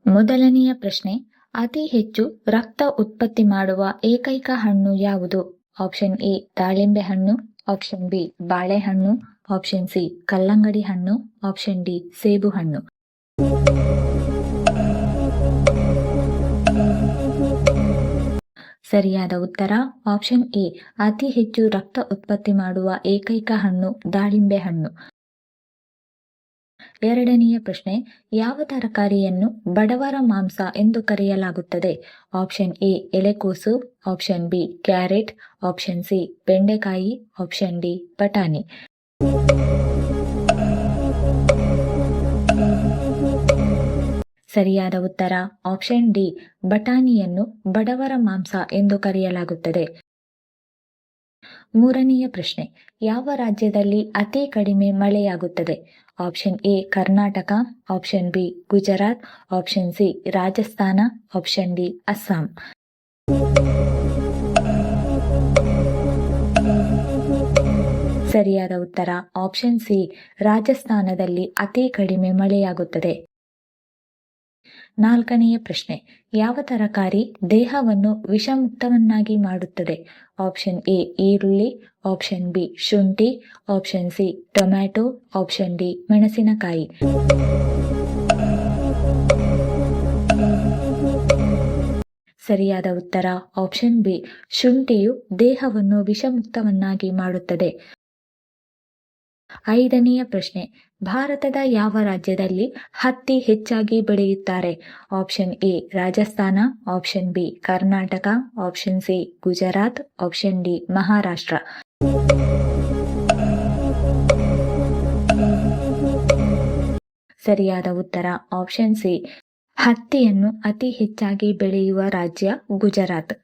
ಮೊದಲನೆಯ ಪ್ರಶ್ನೆ, ಅತಿ ಹೆಚ್ಚು ರಕ್ತ ಉತ್ಪತ್ತಿ ಮಾಡುವ ಏಕೈಕ ಹಣ್ಣು ಯಾವುದು? ಆಪ್ಷನ್ ಎ ದಾಳಿಂಬೆ ಹಣ್ಣು, ಆಪ್ಷನ್ ಬಿ ಬಾಳೆಹಣ್ಣು, ಆಪ್ಷನ್ ಸಿ ಕಲ್ಲಂಗಡಿ ಹಣ್ಣು, ಆಪ್ಷನ್ ಡಿ ಸೇಬು ಹಣ್ಣು. ಸರಿಯಾದ ಉತ್ತರ ಆಪ್ಷನ್ ಎ, ಅತಿ ಹೆಚ್ಚು ರಕ್ತ ಉತ್ಪತ್ತಿ ಮಾಡುವ ಏಕೈಕ ಹಣ್ಣು ದಾಳಿಂಬೆ ಹಣ್ಣು. ಎರಡನೆಯ ಪ್ರಶ್ನೆ, ಯಾವ ತರಕಾರಿಯನ್ನು ಬಡವರ ಮಾಂಸ ಎಂದು ಕರೆಯಲಾಗುತ್ತದೆ? ಆಪ್ಷನ್ ಎ ಎಲೆಕೋಸು, option B carrot, option C ಬೆಂಡೆಕಾಯಿ, ಆಪ್ಷನ್ ಡಿ ಬಟಾಣಿ. ಸರಿಯಾದ ಉತ್ತರ ಆಪ್ಷನ್ ಡಿ, ಬಟಾಣಿಯನ್ನು ಬಡವರ ಮಾಂಸ ಎಂದು ಕರೆಯಲಾಗುತ್ತದೆ. ಮೂರನೆಯ ಪ್ರಶ್ನೆ, ಯಾವ ರಾಜ್ಯದಲ್ಲಿ ಅತಿ ಕಡಿಮೆ ಮಳೆಯಾಗುತ್ತದೆ? Option A Karnataka, option B Gujarat, option C Rajasthan, option D Assam. ಸರಿಯಾದ ಉತ್ತರ ಆಪ್ಷನ್ ಸಿ, ರಾಜಸ್ಥಾನದಲ್ಲಿ ಅತಿ ಕಡಿಮೆ ಮಳೆಯಾಗುತ್ತದೆ. ನಾಲ್ಕನೆಯ ಪ್ರಶ್ನೆ, ಯಾವ ತರಕಾರಿ ದೇಹವನ್ನು ವಿಷಮುಕ್ತವನ್ನಾಗಿ ಮಾಡುತ್ತದೆ? ಆಪ್ಷನ್ ಎ ಈರುಳ್ಳಿ, ಆಪ್ಷನ್ ಬಿ ಶುಂಠಿ, option C tomato, option D ಮೆಣಸಿನಕಾಯಿ. ಸರಿಯಾದ ಉತ್ತರ ಆಪ್ಷನ್ ಬಿ, ಶುಂಠಿಯು ದೇಹವನ್ನು ವಿಷಮುಕ್ತವನ್ನಾಗಿ ಮಾಡುತ್ತದೆ. ಐದನೆಯ ಪ್ರಶ್ನೆ, ಭಾರತದ ಯಾವ ರಾಜ್ಯದಲ್ಲಿ ಹತ್ತಿ ಹೆಚ್ಚಾಗಿ ಬೆಳೆಯುತ್ತಾರೆ? Option A Rajasthan, option B Karnataka, option C Gujarat, option D Maharashtra. ಸರಿಯಾದ ಉತ್ತರ ಆಪ್ಷನ್ ಸಿ, ಹತ್ತಿಯನ್ನು ಅತಿ ಹೆಚ್ಚಾಗಿ ಬೆಳೆಯುವ ರಾಜ್ಯ ಗುಜರಾತ್.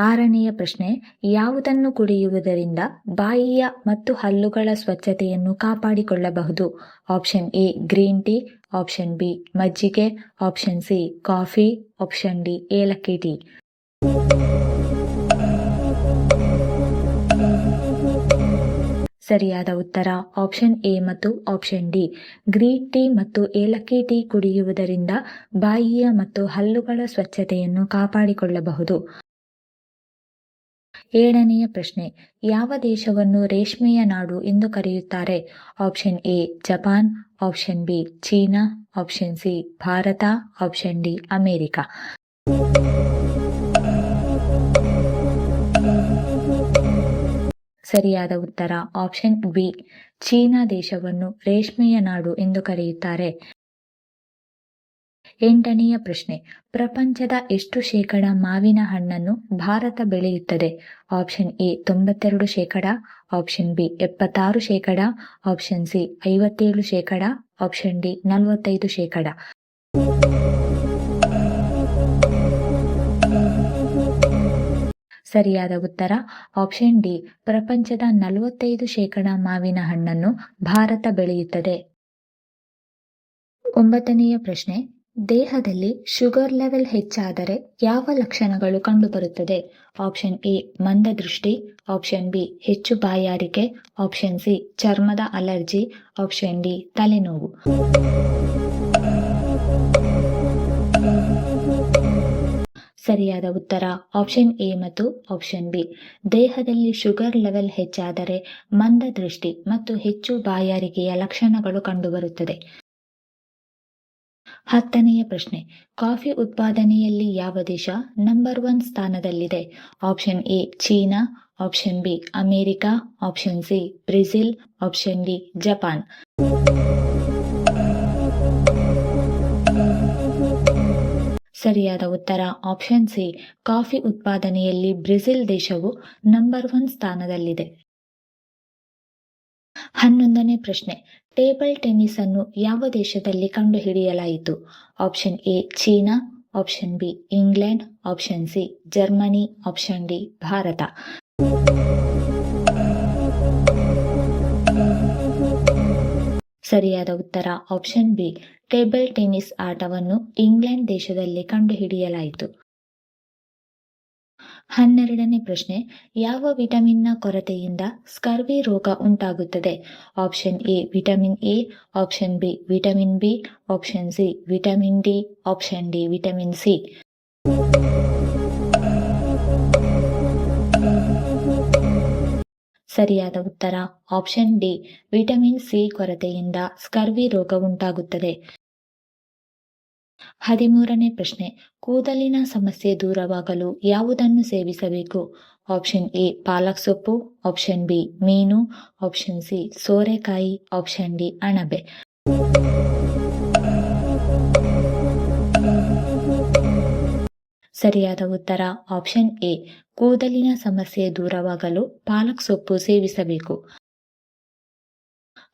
ಆರನೆಯ ಪ್ರಶ್ನೆ, ಯಾವುದನ್ನು ಕುಡಿಯುವುದರಿಂದ ಬಾಯಿಯ ಮತ್ತು ಹಲ್ಲುಗಳ ಸ್ವಚ್ಛತೆಯನ್ನು ಕಾಪಾಡಿಕೊಳ್ಳಬಹುದು? Option A green tea, option B ಮಜ್ಜಿಗೆ, option C coffee, option D ಏಲಕ್ಕಿ ಟೀ. ಸರಿಯಾದ ಉತ್ತರ ಆಪ್ಷನ್ ಎ ಮತ್ತು ಆಪ್ಷನ್ ಡಿ, ಗ್ರೀನ್ ಟೀ ಮತ್ತು ಏಲಕ್ಕಿ ಟೀ ಕುಡಿಯುವುದರಿಂದ ಬಾಯಿಯ ಮತ್ತು ಹಲ್ಲುಗಳ ಸ್ವಚ್ಛತೆಯನ್ನು ಕಾಪಾಡಿಕೊಳ್ಳಬಹುದು. ಏಳನೆಯ ಪ್ರಶ್ನೆ, ಯಾವ ದೇಶವನ್ನು ರೇಷ್ಮೆಯ ನಾಡು ಎಂದು ಕರೆಯುತ್ತಾರೆ? Option A Japan, option B China, option C Bharat, option D America. ಸರಿಯಾದ ಉತ್ತರ ಆಪ್ಷನ್ ಬಿ, ಚೀನಾ ದೇಶವನ್ನು ರೇಷ್ಮೆಯ ನಾಡು ಎಂದು ಕರೆಯುತ್ತಾರೆ. ಎಂಟನೆಯ ಪ್ರಶ್ನೆ, ಪ್ರಪಂಚದ ಎಷ್ಟು ಶೇಕಡ ಮಾವಿನ ಹಣ್ಣನ್ನು ಭಾರತ ಬೆಳೆಯುತ್ತದೆ? Option A 92%, option B 76%, option C 57%, option D 45%. ಸರಿಯಾದ ಉತ್ತರ ಆಪ್ಷನ್ ಡಿ, ಪ್ರಪಂಚದ 45% ಮಾವಿನ ಹಣ್ಣನ್ನು ಭಾರತ ಬೆಳೆಯುತ್ತದೆ. ಒಂಬತ್ತನೆಯ ಪ್ರಶ್ನೆ, ದೇಹದಲ್ಲಿ ಶುಗರ್ ಲೆವೆಲ್ ಹೆಚ್ಚಾದರೆ ಯಾವ ಲಕ್ಷಣಗಳು ಕಂಡುಬರುತ್ತದೆ? ಆಪ್ಷನ್ ಎ ಮಂದದೃಷ್ಟಿ, ಆಪ್ಷನ್ ಬಿ ಹೆಚ್ಚು ಬಾಯಾರಿಕೆ, ಆಪ್ಷನ್ ಸಿ ಚರ್ಮದ ಅಲರ್ಜಿ, ಆಪ್ಷನ್ ಡಿ ತಲೆನೋವು. ಸರಿಯಾದ ಉತ್ತರ ಆಪ್ಷನ್ ಎ ಮತ್ತು ಆಪ್ಷನ್ ಬಿ. ದೇಹದಲ್ಲಿ ಶುಗರ್ ಲೆವೆಲ್ ಹೆಚ್ಚಾದರೆ ಮಂದದೃಷ್ಟಿ ಮತ್ತು ಹೆಚ್ಚು ಬಾಯಾರಿಕೆಯ ಲಕ್ಷಣಗಳು ಕಂಡುಬರುತ್ತದೆ. ಹತ್ತನೆಯ ಪ್ರಶ್ನೆ, ಕಾಫಿ ಉತ್ಪಾದನೆಯಲ್ಲಿ ಯಾವ ದೇಶ ನಂಬರ್ 1 ಸ್ಥಾನದಲ್ಲಿದೆ? Option A China, option B America, option C Brazil, option D Japan. ಸರಿಯಾದ ಉತ್ತರ ಆಪ್ಷನ್ ಸಿ, ಕಾಫಿ ಉತ್ಪಾದನೆಯಲ್ಲಿ ಬ್ರೆಜಿಲ್ ದೇಶವು ನಂಬರ್ 1 ಸ್ಥಾನದಲ್ಲಿದೆ. 11ನೇ ಪ್ರಶ್ನೆ, ಟೇಬಲ್ ಟೆನ್ನಿಸ್ ಅನ್ನು ಯಾವ ದೇಶದಲ್ಲಿ ಕಂಡುಹಿಡಿಯಲಾಯಿತು? Option A China, option B England, option C Germany, option D Bharat. ಸರಿಯಾದ ಉತ್ತರ ಆಪ್ಷನ್ ಬಿ, ಟೇಬಲ್ ಟೆನ್ನಿಸ್ ಆಟವನ್ನು ಇಂಗ್ಲೆಂಡ್ ದೇಶದಲ್ಲಿ ಕಂಡುಹಿಡಿಯಲಾಯಿತು. 12ನೇ ಪ್ರಶ್ನೆ, ಯಾವ ವಿಟಮಿನ್ನ ಕೊರತೆಯಿಂದ ಸ್ಕರ್ವಿ ರೋಗ ಉಂಟಾಗುತ್ತದೆ? Option A vitamin A, option B vitamin B, option C vitamin D, option D vitamin C. ಸರಿಯಾದ ಉತ್ತರ ಆಪ್ಷನ್ ಡಿ ವಿಟಮಿನ್ ಸಿ ಕೊರತೆಯಿಂದ ಸ್ಕರ್ವಿ ರೋಗ ಉಂಟಾಗುತ್ತದೆ. 13ನೇ ಪ್ರಶ್ನೆ, ಕೂದಲಿನ ಸಮಸ್ಯೆ ದೂರವಾಗಲು ಯಾವುದನ್ನು ಸೇವಿಸಬೇಕು? ಆಪ್ಷನ್ ಎ ಪಾಲಕ್ ಸೊಪ್ಪು, ಆಪ್ಷನ್ ಬಿ ಮೀನು, ಆಪ್ಷನ್ ಸಿ ಸೋರೆಕಾಯಿ, ಆಪ್ಷನ್ ಡಿ ಅಣಬೆ. ಸರಿಯಾದ ಉತ್ತರ ಆಪ್ಷನ್ ಎ ಕೂದಲಿನ ಸಮಸ್ಯೆ ದೂರವಾಗಲು ಪಾಲಕ್ ಸೊಪ್ಪು ಸೇವಿಸಬೇಕು.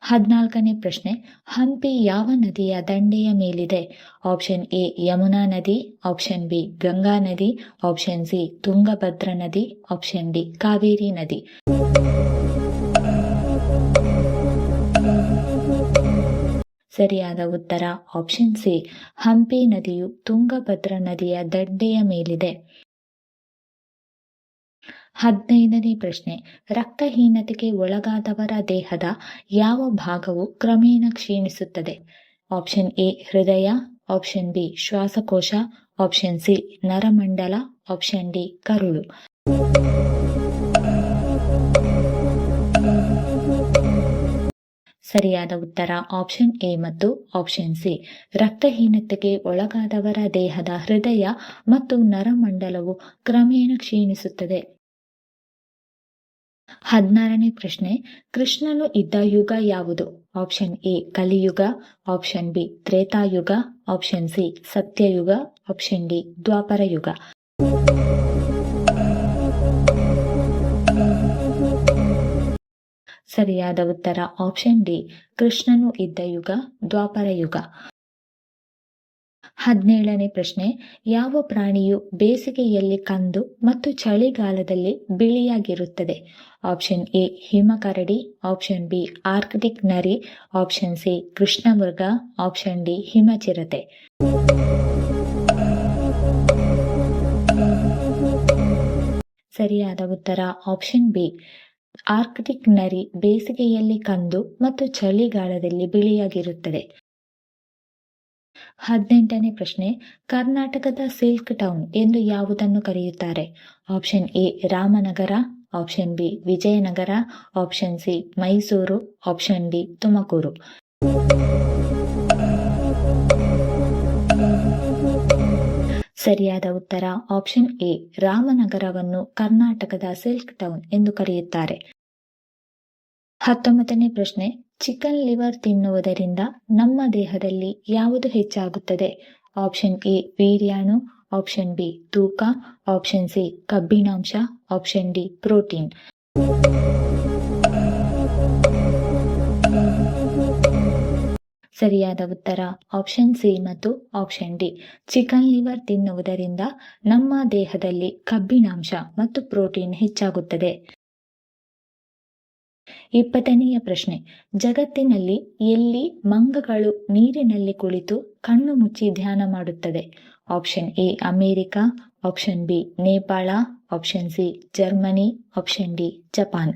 14ನೇ ಪ್ರಶ್ನೆ, ಹಂಪಿ ಯಾವ ನದಿಯ ದಂಡೆಯ ಮೇಲಿದೆ? ಆಪ್ಷನ್ ಎ ಯಮುನಾ ನದಿ, ಆಪ್ಷನ್ ಬಿ ಗಂಗಾ ನದಿ, ಆಪ್ಷನ್ ಸಿ ತುಂಗಭದ್ರಾ ನದಿ, ಆಪ್ಷನ್ ಡಿ ಕಾವೇರಿ ನದಿ. ಸರಿಯಾದ ಉತ್ತರ ಆಪ್ಷನ್ ಸಿ ಹಂಪಿ ನದಿಯು ತುಂಗಭದ್ರಾ ನದಿಯ ದಂಡೆಯ ಮೇಲಿದೆ. 15ನೇ ಪ್ರಶ್ನೆ, ರಕ್ತಹೀನತೆಗೆ ಒಳಗಾದವರ ದೇಹದ ಯಾವ ಭಾಗವು ಕ್ರಮೇಣ ಕ್ಷೀಣಿಸುತ್ತದೆ? ಆಪ್ಷನ್ ಎ ಹೃದಯ, ಆಪ್ಷನ್ ಬಿ ಶ್ವಾಸಕೋಶ, ಆಪ್ಷನ್ ಸಿ ನರಮಂಡಲ, ಆಪ್ಷನ್ ಡಿ ಕರುಳು. ಸರಿಯಾದ ಉತ್ತರ ಆಪ್ಷನ್ ಎ ಮತ್ತು ಆಪ್ಷನ್ ಸಿ. ರಕ್ತಹೀನತೆಗೆ ಒಳಗಾದವರ ದೇಹದ ಹೃದಯ ಮತ್ತು ನರಮಂಡಲವು ಕ್ರಮೇಣ ಕ್ಷೀಣಿಸುತ್ತದೆ. 16ನೇ ಪ್ರಶ್ನೆ, ಕೃಷ್ಣನು ಇದ್ದ ಯುಗ ಯಾವುದು? Option A Kaliyuga, option B Tretayuga, option C Satyayuga, option D Dvapara Yuga. ಸರಿಯಾದ ಉತ್ತರ ಆಪ್ಷನ್ ಡಿ ಕೃಷ್ಣನು ಇದ್ದ ಯುಗ ದ್ವಾಪರ ಯುಗ. 17ನೇ ಪ್ರಶ್ನೆ, ಯಾವ ಪ್ರಾಣಿಯು ಬೇಸಿಗೆಯಲ್ಲಿ ಕಂದು ಮತ್ತು ಚಳಿಗಾಲದಲ್ಲಿ ಬಿಳಿಯಾಗಿರುತ್ತದೆ? ಆಪ್ಷನ್ ಎ ಹಿಮಕರಡಿ, ಆಪ್ಷನ್ ಬಿ ಆರ್ಕ್ಟಿಕ್ ನರಿ, ಆಪ್ಷನ್ ಸಿ ಕೃಷ್ಣಮೃಗ, ಆಪ್ಷನ್ ಡಿ ಹಿಮಚಿರತೆ. ಸರಿಯಾದ ಉತ್ತರ ಆಪ್ಷನ್ ಬಿ ಆರ್ಕ್ಟಿಕ್ ನರಿ ಬೇಸಿಗೆಯಲ್ಲಿ ಕಂದು ಮತ್ತು ಚಳಿಗಾಲದಲ್ಲಿ ಬಿಳಿಯಾಗಿರುತ್ತದೆ. 18ನೇ ಪ್ರಶ್ನೆ, ಕರ್ನಾಟಕದ ಸಿಲ್ಕ್ ಟೌನ್ ಎಂದು ಯಾವುದನ್ನು ಕರೆಯುತ್ತಾರೆ? Option A Ramanagara, option B Vijayanagara, option C Mysuru, option D Tumakuru. ಸರಿಯಾದ ಉತ್ತರ ಆಪ್ಷನ್ ಎ ರಾಮನಗರವನ್ನು ಕರ್ನಾಟಕದ ಸಿಲ್ಕ್ ಟೌನ್ ಎಂದು ಕರೆಯುತ್ತಾರೆ. 19ನೇ ಪ್ರಶ್ನೆ, ಚಿಕನ್ ಲಿವರ್ ತಿನ್ನುವುದರಿಂದ ನಮ್ಮ ದೇಹದಲ್ಲಿ ಯಾವುದು ಹೆಚ್ಚಾಗುತ್ತದೆ? ಆಪ್ಷನ್ ಎ ವೀರ್ಯಾಣು, ಆಪ್ಷನ್ ಬಿ ತೂಕ, ಆಪ್ಷನ್ ಸಿ ಕಬ್ಬಿಣಾಂಶ, ಆಪ್ಷನ್ ಡಿ ಪ್ರೋಟೀನ್. ಸರಿಯಾದ ಉತ್ತರ ಆಪ್ಷನ್ ಸಿ ಮತ್ತು ಆಪ್ಷನ್ ಡಿ. ಚಿಕನ್ ಲಿವರ್ ತಿನ್ನುವುದರಿಂದ ನಮ್ಮ ದೇಹದಲ್ಲಿ ಕಬ್ಬಿಣಾಂಶ ಮತ್ತು ಪ್ರೋಟೀನ್ ಹೆಚ್ಚಾಗುತ್ತದೆ. 20ನೆಯ ಪ್ರಶ್ನೆ, ಜಗತ್ತಿನಲ್ಲಿ ಎಲ್ಲಿ ಮಂಗಗಳು ನೀರಿನಲ್ಲಿ ಕುಳಿತು ಕಣ್ಣು ಮುಚ್ಚಿ ಧ್ಯಾನ ಮಾಡುತ್ತದೆ? Option A America, option B Nepal, option C Germany, option D Japan.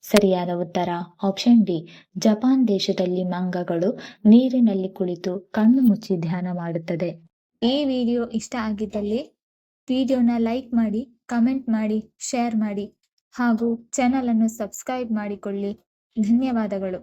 ಸರಿಯಾದ ಉತ್ತರ ಆಪ್ಷನ್ ಡಿ ಜಪಾನ್ ದೇಶದಲ್ಲಿ ಮಂಗಗಳು ನೀರಿನಲ್ಲಿ ಕುಳಿತು ಕಣ್ಣು ಮುಚ್ಚಿ ಧ್ಯಾನ ಮಾಡುತ್ತದೆ. ಈ ವಿಡಿಯೋ ಇಷ್ಟ ಆಗಿದ್ದಲ್ಲಿ ವಿಡಿಯೋನ ಲೈಕ್ ಮಾಡಿ, ಕಮೆಂಟ್ ಮಾಡಿ, ಶೇರ್ ಮಾಡಿ ಹಾಗೂ ಚಾನಲ್ ಅನ್ನು ಸಬ್ಸ್ಕ್ರೈಬ್ ಮಾಡಿಕೊಳ್ಳಿ. ಧನ್ಯವಾದಗಳು.